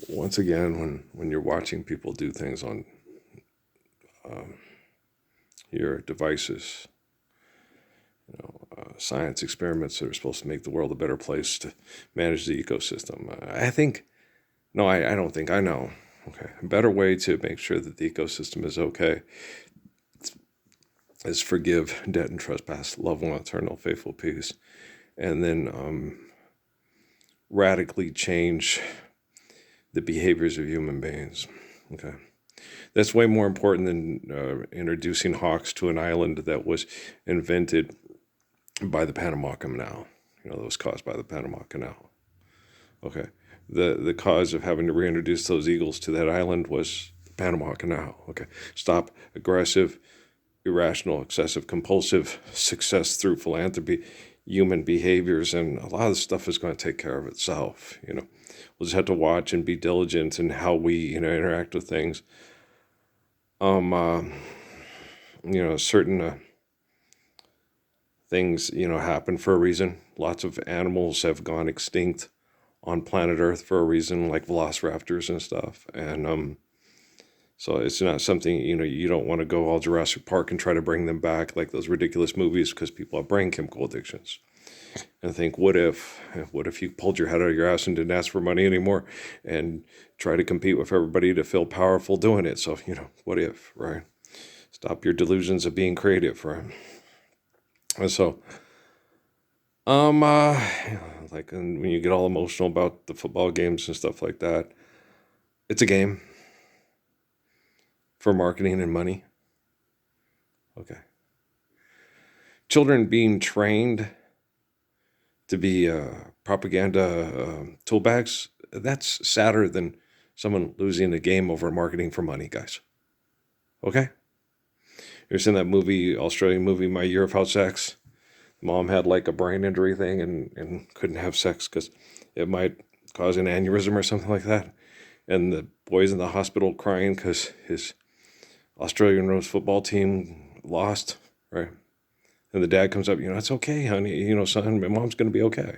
Once again, when you're watching people do things on your devices, science experiments that are supposed to make the world a better place to manage the ecosystem, I think, no, I don't think, I know. Okay, a better way to make sure that the ecosystem is okay is forgive, debt, and trespass, love one, eternal, faithful peace, and then radically change the behaviors of human beings. Okay. That's way more important than introducing hawks to an island that was invented by the Panama Canal. That was caused by the Panama Canal. Okay. The cause of having to reintroduce those eagles to that island was the Panama Canal. Okay. Stop aggressive, irrational, excessive, compulsive success through philanthropy, human behaviors, and a lot of the stuff is going to take care of itself. We'll just have to watch and be diligent in how we interact with things. Certain things happen for a reason. Lots of animals have gone extinct on planet Earth for a reason, like velociraptors and stuff. And so it's not something you don't want to go all Jurassic Park and try to bring them back like those ridiculous movies because people have brain chemical addictions. And think, what if you pulled your head out of your ass and didn't ask for money anymore and try to compete with everybody to feel powerful doing it? So, what if, right? Stop your delusions of being creative, right? And so, like when you get all emotional about the football games and stuff like that, it's a game for marketing and money. Okay. Children being trained to be propaganda tool bags, that's sadder than someone losing a game over marketing for money, guys. Okay? You ever seen that movie, Australian movie, My Year of How Sex? Mom had like a brain injury thing and couldn't have sex because it might cause an aneurysm or something like that. And the boy's in the hospital crying because his Australian Rose football team lost, right? And the dad comes up, it's okay, honey. Son, my mom's going to be okay.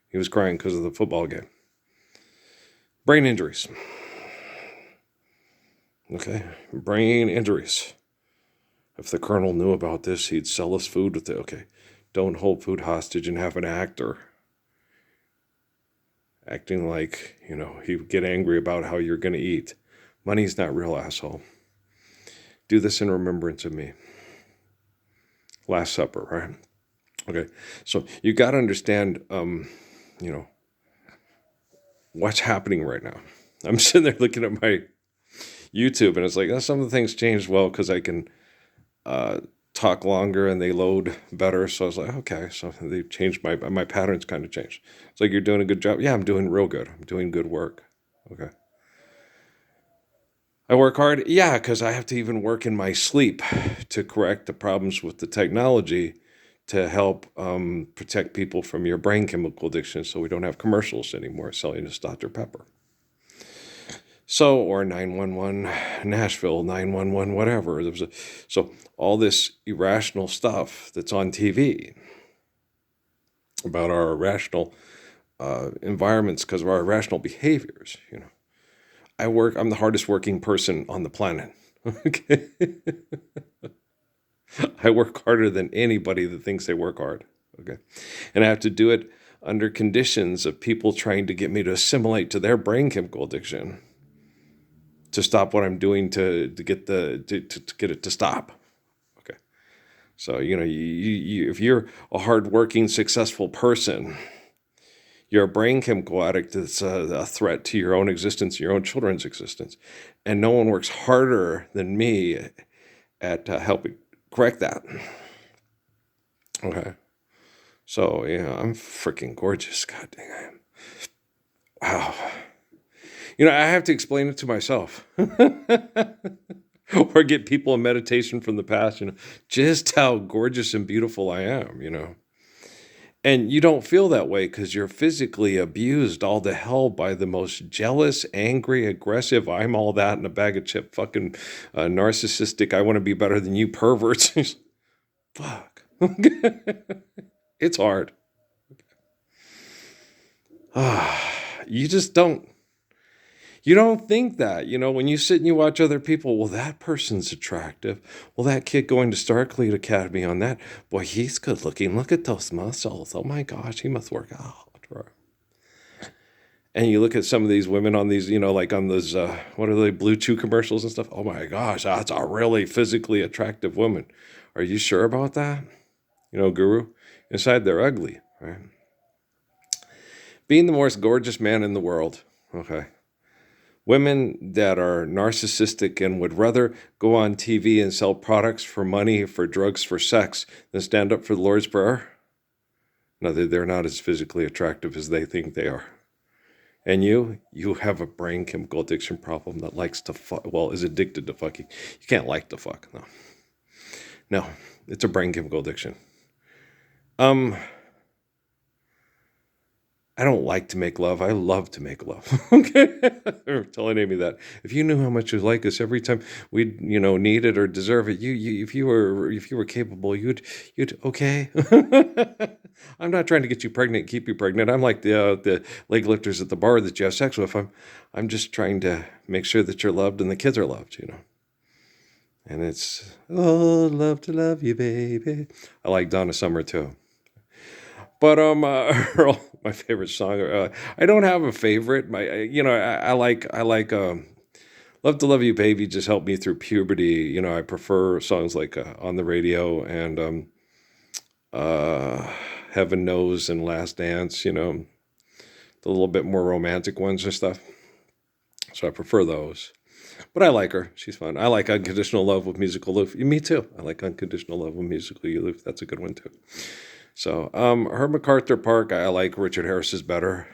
He was crying because of the football game. Brain injuries. Okay, brain injuries. If the colonel knew about this, he'd sell us food with it. Okay, don't hold food hostage and have an actor acting like, he would get angry about how you're going to eat. Money's not real, asshole. Do this in remembrance of me. Last Supper, right? Okay, so you got to understand, what's happening right now. I'm sitting there looking at my YouTube, and it's like, some of the things changed well because I can talk longer and they load better. So I was like, okay, so they've changed my patterns kind of changed. It's like, you're doing a good job. Yeah, I'm doing real good. I'm doing good work. Okay. I work hard. Yeah, because I have to even work in my sleep to correct the problems with the technology to help protect people from your brain chemical addiction so we don't have commercials anymore selling us Dr. Pepper. So, or 911 Nashville, 911 whatever. So all this irrational stuff that's on TV about our irrational environments because of our irrational behaviors. I'm the hardest working person on the planet. Okay. I work harder than anybody that thinks they work hard. Okay. And I have to do it under conditions of people trying to get me to assimilate to their brain chemical addiction to stop what I'm doing to get to get it to stop. Okay. So, if you're a hardworking, successful person, you're a brain chemical addict that's a threat to your own existence, your own children's existence. And no one works harder than me at helping correct that. Okay. So, I'm freaking gorgeous. God dang, I am. Wow. I have to explain it to myself. Or get people in meditation from the past, just how gorgeous and beautiful I am. And you don't feel that way because you're physically abused all to hell by the most jealous, angry, aggressive, I'm all that in a bag of chip, fucking narcissistic, I want to be better than you perverts. Fuck. It's hard. You just don't. You don't think that, when you sit and you watch other people, well, that person's attractive. Well, that kid going to Starcliffe Academy on that, boy, he's good looking. Look at those muscles. Oh my gosh, he must work out. Right? And you look at some of these women on these, like on those, what are they, Blue Chew commercials and stuff. Oh my gosh, that's a really physically attractive woman. Are you sure about that? Guru, inside they're ugly, right? Being the most gorgeous man in the world. Okay. Women that are narcissistic and would rather go on TV and sell products for money, for drugs, for sex, than stand up for the Lord's Prayer. No, they're not as physically attractive as they think they are. And you have a brain chemical addiction problem that likes to fuck, is addicted to fucking. You can't like to fuck, no. No, it's a brain chemical addiction. I don't like to make love. I love to make love. Okay, they're telling Amy that if you knew how much you like us every time we need it or deserve it, you if you were capable, you'd okay. I'm not trying to get you pregnant, keep you pregnant. I'm like the leg lifters at the bar that you have sex with. I'm just trying to make sure that you're loved and the kids are loved. And it's love to love you, baby. I like Donna Summer too. But Earl, my favorite song. I don't have a favorite. I like "Love to Love You, Baby." Just helped me through puberty. I prefer songs like "On the Radio" and "Heaven Knows" and "Last Dance." The little bit more romantic ones and stuff. So I prefer those. But I like her. She's fun. I like "Unconditional Love" with Musical Loof. Me too. I like "Unconditional Love" with Musical Loof. That's a good one too. So, Herb MacArthur Park, I like. Richard Harris is better.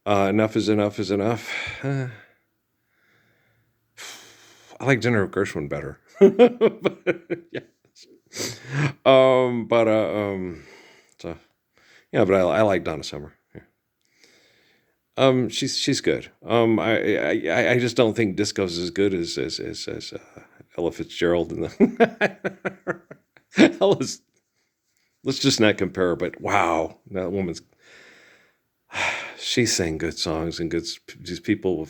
Enough is Enough is Enough. I like Jennifer Gershwin better. Yeah. But I like Donna Summer. Yeah. She's good. I just don't think disco's as good as Ella Fitzgerald and the Ella's. Let's just not compare her, but wow, that woman's, she sang good songs and these people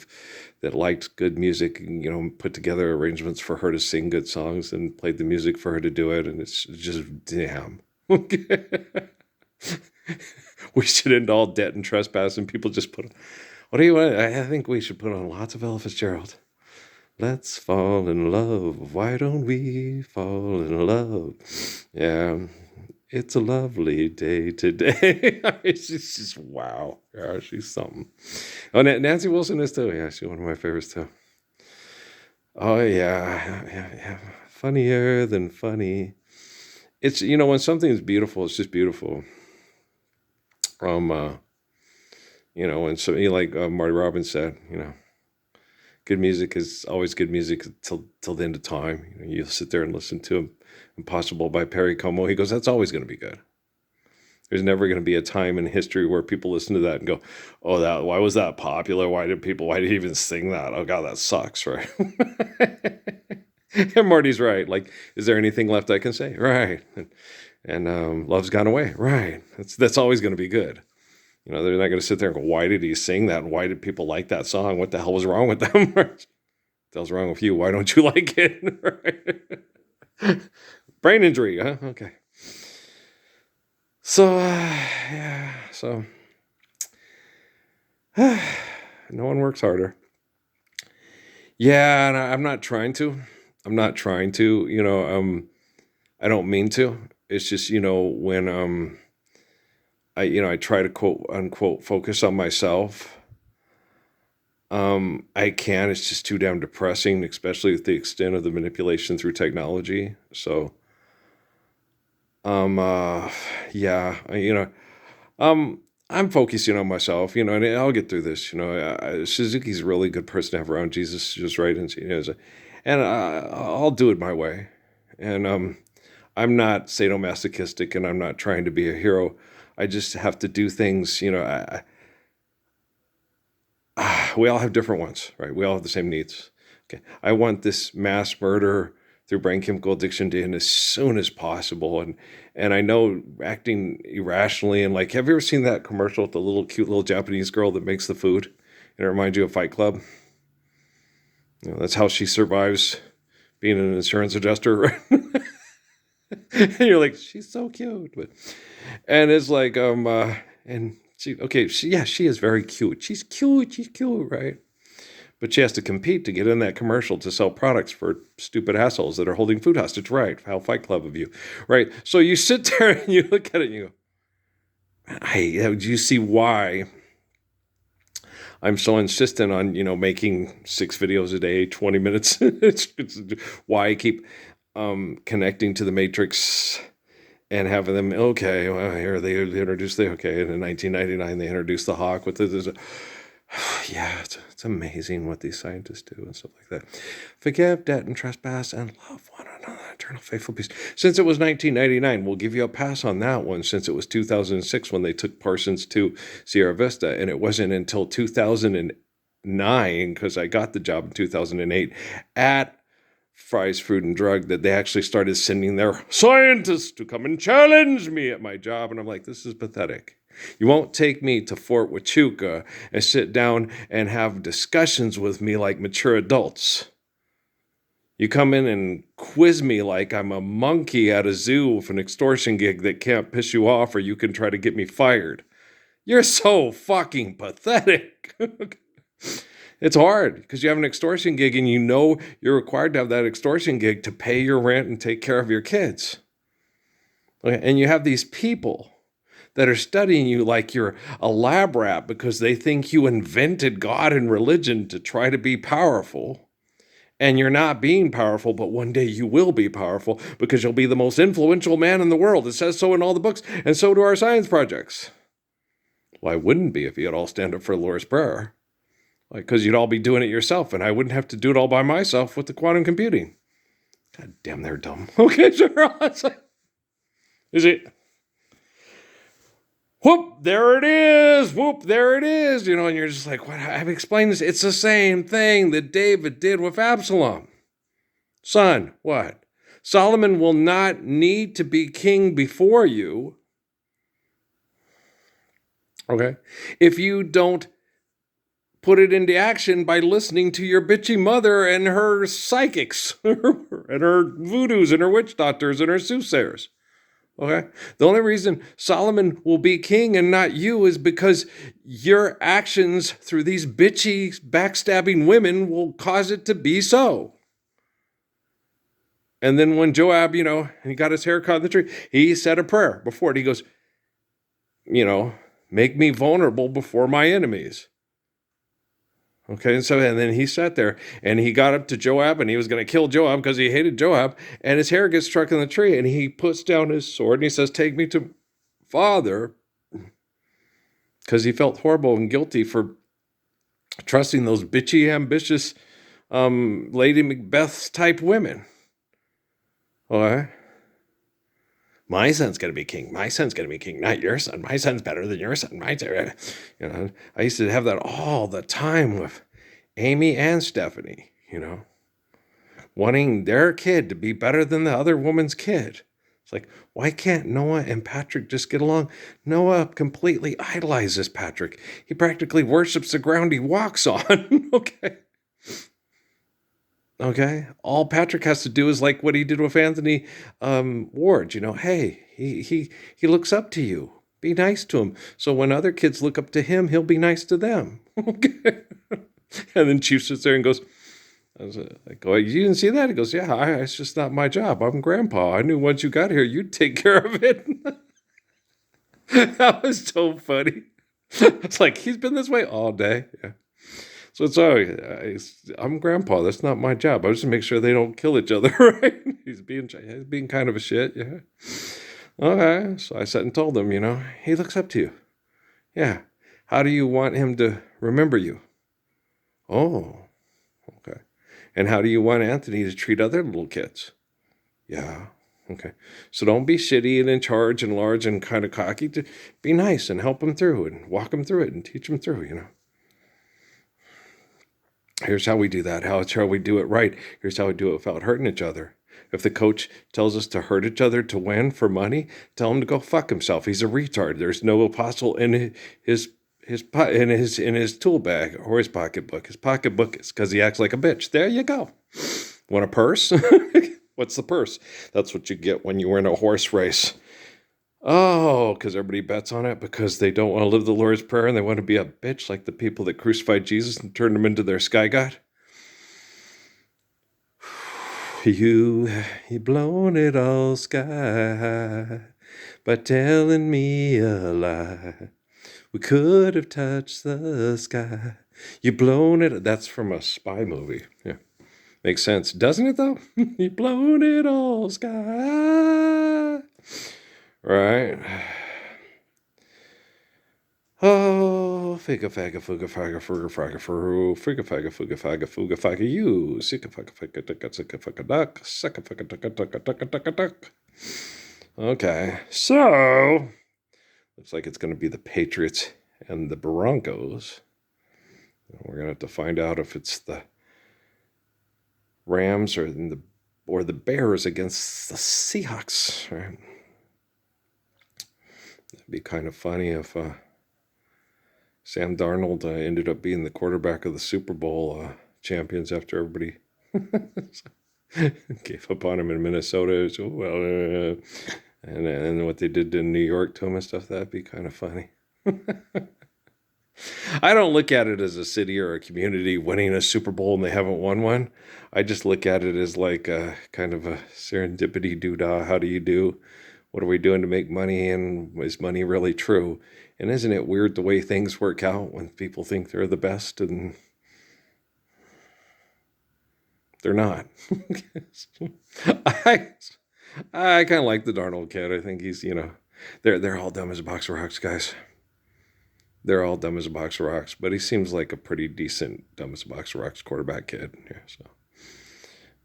that liked good music, put together arrangements for her to sing good songs and played the music for her to do it. And it's just, damn. We should end all debt and trespass and people just what do you want? I think we should put on lots of Ella Fitzgerald. Let's fall in love. Why don't we fall in love? Yeah. It's a lovely day today. She's just, wow. Yeah, she's something. Oh, Nancy Wilson is too. Yeah, she's one of my favorites too. Oh, yeah. Funnier than funny. It's, when something is beautiful, it's just beautiful. When somebody like Marty Robbins said, good music is always good music till the end of time. You'll sit there and listen to Impossible by Perry Como. He goes, that's always going to be good. There's never going to be a time in history where people listen to that and go, oh, why was that popular? Why did he even sing that? Oh God, that sucks, right? And Marty's right. Like, is there anything left I can say? Right. And love's gone away. Right. That's always going to be good. They're not going to sit there and go, why did he sing that? Why did people like that song? What the hell was wrong with them? What the hell's wrong with you? Why don't you like it? Right? Brain injury, huh? Okay. So, yeah. So, no one works harder. Yeah, and I'm not trying to. I don't mean to. It's just, when I try to quote unquote focus on myself. I can't. It's just too damn depressing, especially with the extent of the manipulation through technology. So, yeah, I'm focusing on myself, and I'll get through this. Suzuki's a really good person to have around. Jesus just right, and I'll do it my way. And I'm not sadomasochistic, and I'm not trying to be a hero. I just have to do things. We all have different ones, right? We all have the same needs. Okay, I want this mass murder through brain chemical addiction to end as soon as possible. And I know acting irrationally and like, have you ever seen that commercial with the cute little Japanese girl that makes the food? And it reminds you of Fight Club. That's how she survives being an insurance adjuster. And you're like, she's so cute. And it's like, and she is very cute. She's cute, right? But she has to compete to get in that commercial to sell products for stupid assholes that are holding food hostage, right? How Fight Club of you, right? So you sit there and you look at it and you go, do you see why I'm so insistent on, making 6 videos a day, 20 minutes? it's why I keep connecting to the Matrix and having them, okay, well, here they introduced and in 1999 they introduced the Hawk with the yeah, it's amazing what these scientists do and stuff like that. Forgive debt and trespass and love one another, eternal faithful peace. Since it was 1999, we'll give you a pass on that one, since it was 2006 when they took Parsons to Sierra Vista, and it wasn't until 2009, because I got the job in 2008 at Fry's Food and Drug, that they actually started sending their scientists to come and challenge me at my job. And I'm like, this is pathetic. You won't take me to Fort Huachuca and sit down and have discussions with me like mature adults. You come in and quiz me like I'm a monkey at a zoo with an extortion gig that can't piss you off, or you can try to get me fired. You're so fucking pathetic. It's hard because you have an extortion gig and you're required to have that extortion gig to pay your rent and take care of your kids. Okay? And you have these people that are studying you like you're a lab rat because they think you invented God and religion to try to be powerful. And you're not being powerful, but one day you will be powerful because you'll be the most influential man in the world. It says so in all the books, and so do our science projects. Well, I wouldn't be if you'd all stand up for the Lord's Prayer. Because you'd all be doing it yourself, and I wouldn't have to do it all by myself with the quantum computing. God damn, they're dumb. Okay, sure. Is it? Whoop, there it is. Whoop, there it is. And you're just like, what? I've explained this. It's the same thing that David did with Absalom. Son, what? Solomon will not need to be king before you. Okay? If you don't put it into action by listening to your bitchy mother and her psychics and her voodoos and her witch doctors and her soothsayers. Okay? The only reason Solomon will be king and not you is because your actions through these bitchy, backstabbing women will cause it to be so. And then when Joab, he got his hair cut in the tree, he said a prayer before it. He goes, make me vulnerable before my enemies. Okay, and then he sat there and he got up to Joab and he was going to kill Joab because he hated Joab, and his hair gets struck in the tree and he puts down his sword and he says, take me to Father, because he felt horrible and guilty for trusting those bitchy, ambitious Lady Macbeth type women. Okay. My son's going to be king. My son's going to be king, not your son. My son's better than your son. I used to have that all the time with Amy and Stephanie, wanting their kid to be better than the other woman's kid. It's like, why can't Noah and Patrick just get along? Noah completely idolizes Patrick. He practically worships the ground he walks on. Okay. All Patrick has to do is like what he did with Anthony Ward. Hey, he looks up to you. Be nice to him. So when other kids look up to him, he'll be nice to them. Okay. And then Chief sits there and goes, I go, you didn't see that? He goes, yeah, it's just not my job. I'm grandpa. I knew once you got here, you'd take care of it. That was so funny. It's like, he's been this way all day. Yeah. So sorry, I'm grandpa. That's not my job. I just make sure they don't kill each other, right? He's being kind of a shit, yeah. Okay, so I sat and told him, he looks up to you. Yeah. How do you want him to remember you? Oh, okay. And how do you want Anthony to treat other little kids? Yeah, okay. So don't be shitty and in charge and large and kind of cocky. Be nice and help him through and walk him through it and teach him through, Here's how we do that. Here's how we do it right. Here's how we do it without hurting each other. If the coach tells us to hurt each other to win for money, tell him to go fuck himself. He's a retard. There's no apostle in his in his tool bag or his pocketbook. His pocketbook is because he acts like a bitch. There you go. Want a purse? What's the purse? That's what you get when you win a horse race. Oh, because everybody bets on it because they don't want to live the Lord's Prayer and they want to be a bitch like the people that crucified Jesus and turned him into their sky god. You blown it all sky by telling me a lie. We could have touched the sky. You blown it. That's from a spy movie. Yeah. Makes sense. Doesn't it, though? You blown it all sky. Right. Oh, figga fagga fuga fagga fuga fagga furu figga fagga fuga fagga you sicka fagga ducka sicka fagga duck sucka fagga ducka duck. Okay, so looks like it's going to be the Patriots and the Broncos. We're going to have to find out if it's the Rams or the Bears against the Seahawks. Right? That'd be kind of funny if Sam Darnold ended up being the quarterback of the Super Bowl champions after everybody gave up on him in Minnesota. So, well, and what they did in New York to him and stuff. That'd be kind of funny. I don't look at it as a city or a community winning a Super Bowl and they haven't won one. I just look at it as like a kind of a serendipity doodah. How do you do? What are we doing to make money? And is money really true? And isn't it weird the way things work out when people think they're the best and they're not? I kind of like the Darnold kid. I think he's, they're all dumb as a box of rocks, guys. They're all dumb as a box of rocks, but he seems like a pretty decent dumb as a box of rocks quarterback kid. Yeah, so.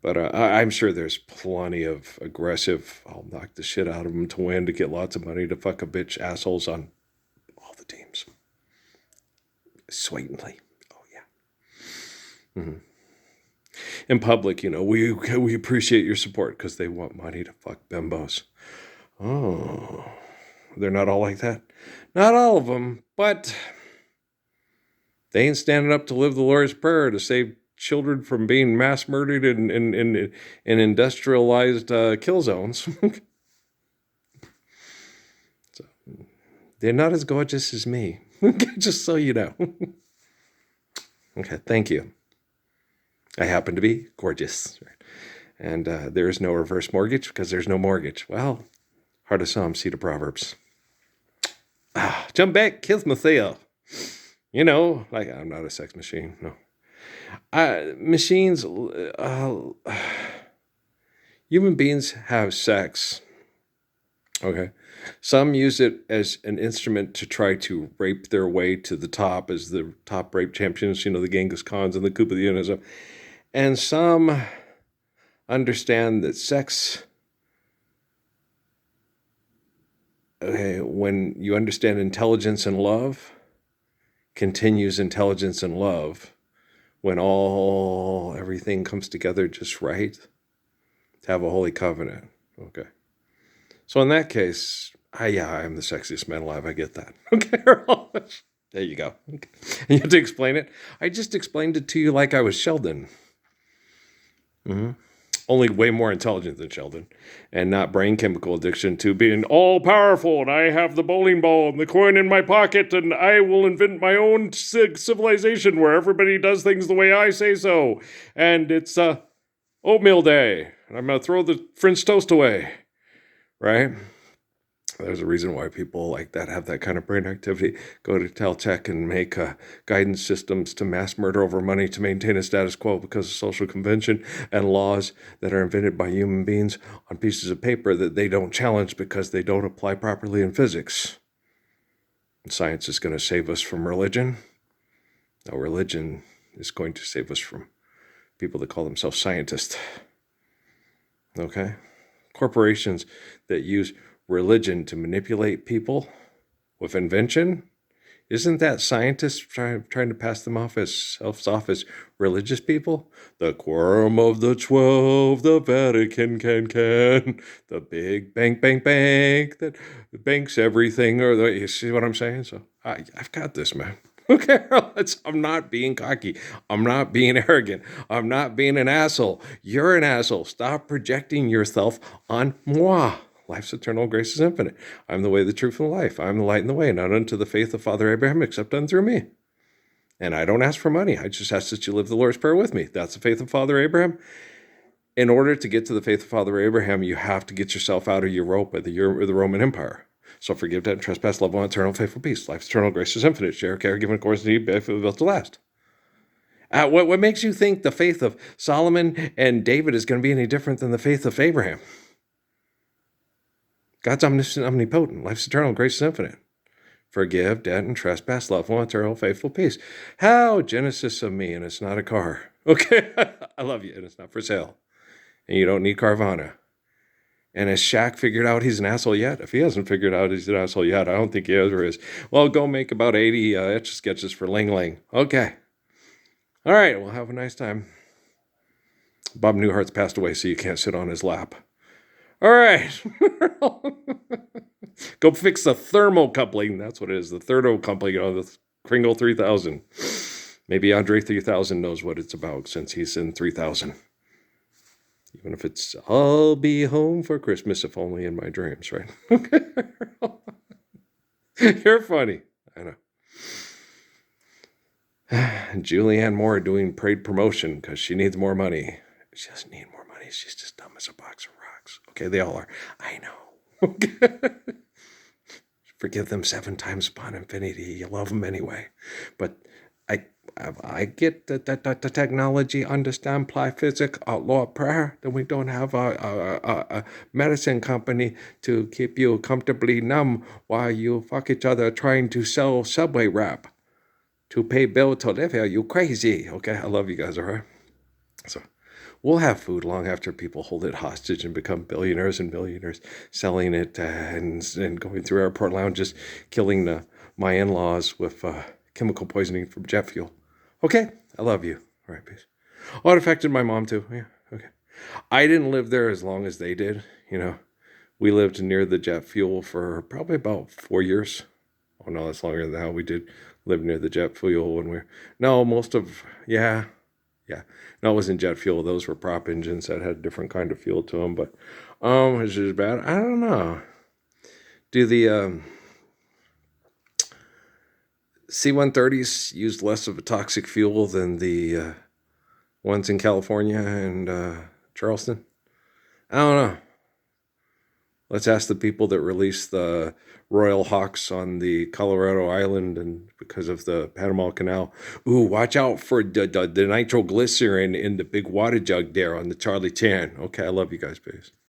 But I'm sure there's plenty of aggressive, I'll knock the shit out of them to win, to get lots of money, to fuck a bitch assholes on all the teams. Sweetly. Oh, yeah. Mm-hmm. In public, we appreciate your support because they want money to fuck bimbos. Oh, they're not all like that. Not all of them, but they ain't standing up to live the Lord's Prayer to save children from being mass murdered in industrialized kill zones. So, they're not as gorgeous as me, just so you know. Okay, thank you. I happen to be gorgeous. And there is no reverse mortgage because there's no mortgage. Well, heart of some, seed of Proverbs. Jump back, kiss myself. Like I'm not a sex machine, no. Machines, human beings have sex. Okay. Some use it as an instrument to try to rape their way to the top as the top rape champions, the Genghis Khans and the Kupa the Unas. And some understand that sex, when you understand intelligence and love, continues intelligence and love, when everything comes together just right, to have a holy covenant. Okay. So in that case, I'm the sexiest man alive. I get that. Okay. There you go. Okay. You have to explain it. I just explained it to you like I was Sheldon. Mm-hmm. Only way more intelligent than Sheldon, and not brain chemical addiction to being all powerful. And I have the bowling ball and the coin in my pocket, and I will invent my own civilization where everybody does things the way I say so. And it's oatmeal day, and I'm gonna throw the French toast away. Right? There's a reason why people like that have that kind of brain activity go to Caltech and make guidance systems to mass murder over money to maintain a status quo because of social convention and laws that are invented by human beings on pieces of paper that they don't challenge because they don't apply properly in physics. And science is going to save us from religion. No, religion is going to save us from people that call themselves scientists. Okay? Corporations that use religion to manipulate people with invention, isn't that scientists trying to pass them off as religious people? The quorum of the 12, the Vatican can, the big bank that banks everything, you see what I'm saying? So I've got this, man. Okay, I'm not being cocky. I'm not being arrogant. I'm not being an asshole. You're an asshole. Stop projecting yourself on moi. Life's eternal, grace is infinite. I'm the way, the truth, and the life. I'm the light and the way, not unto the faith of Father Abraham, except done through me. And I don't ask for money. I just ask that you live the Lord's Prayer with me. That's the faith of Father Abraham. In order to get to the faith of Father Abraham, you have to get yourself out of Europa, the Roman Empire. So forgive debt and trespass, love one, eternal, faithful peace. Life's eternal, grace is infinite. Share, care, given, of course, need, built to last. What makes you think the faith of Solomon and David is going to be any different than the faith of Abraham? God's omniscient, omnipotent. Life's eternal, grace is infinite. Forgive debt and trespass, love one, eternal, faithful peace. How Genesis of me, and it's not a car. Okay, I love you, and it's not for sale. And you don't need Carvana. And has Shaq figured out he's an asshole yet? If he hasn't figured out he's an asshole yet, I don't think he ever is. Well, go make about 80 Etch-a-Sketches for Ling Ling. Okay. All right, well, have a nice time. Bob Newhart's passed away, so you can't sit on his lap. All right. Go fix the thermocoupling. That's what it is, the thermocoupling on the Kringle 3000. Maybe Andre 3000 knows what it's about since he's in 3000. Even if it's, I'll be home for Christmas, if only in my dreams, right? You're funny. I know. Julianne Moore doing paid promotion because she needs more money. She doesn't need more money. She's just dumb as a box of rocks. Okay, they all are. I know. Forgive them 7 times upon infinity. You love them anyway. But I get that the technology understand apply physics, law of prayer, then we don't have a medicine company to keep you comfortably numb while you fuck each other trying to sell Subway wrap to pay bill to live here. You crazy. Okay, I love you guys, all right? So we'll have food long after people hold it hostage and become billionaires and millionaires, selling it and going through airport lounges, killing my in-laws with chemical poisoning from jet fuel. Okay, I love you. All right, peace. Oh, it affected my mom too. Yeah, okay. I didn't live there as long as they did. You know, we lived near the jet fuel for probably about 4 years. Oh no, that's longer than that. We did live near the jet fuel when no, no, it wasn't jet fuel. Those were prop engines that had a different kind of fuel to them. But is it bad? I don't know. Do the C-130s used less of a toxic fuel than the ones in California and Charleston? I don't know. Let's ask the people that released the Royal Hawks on the Colorado Island and because of the Panama Canal. Ooh, watch out for the nitroglycerin in the big water jug there on the Charlie Chan. Okay, I love you guys, peace.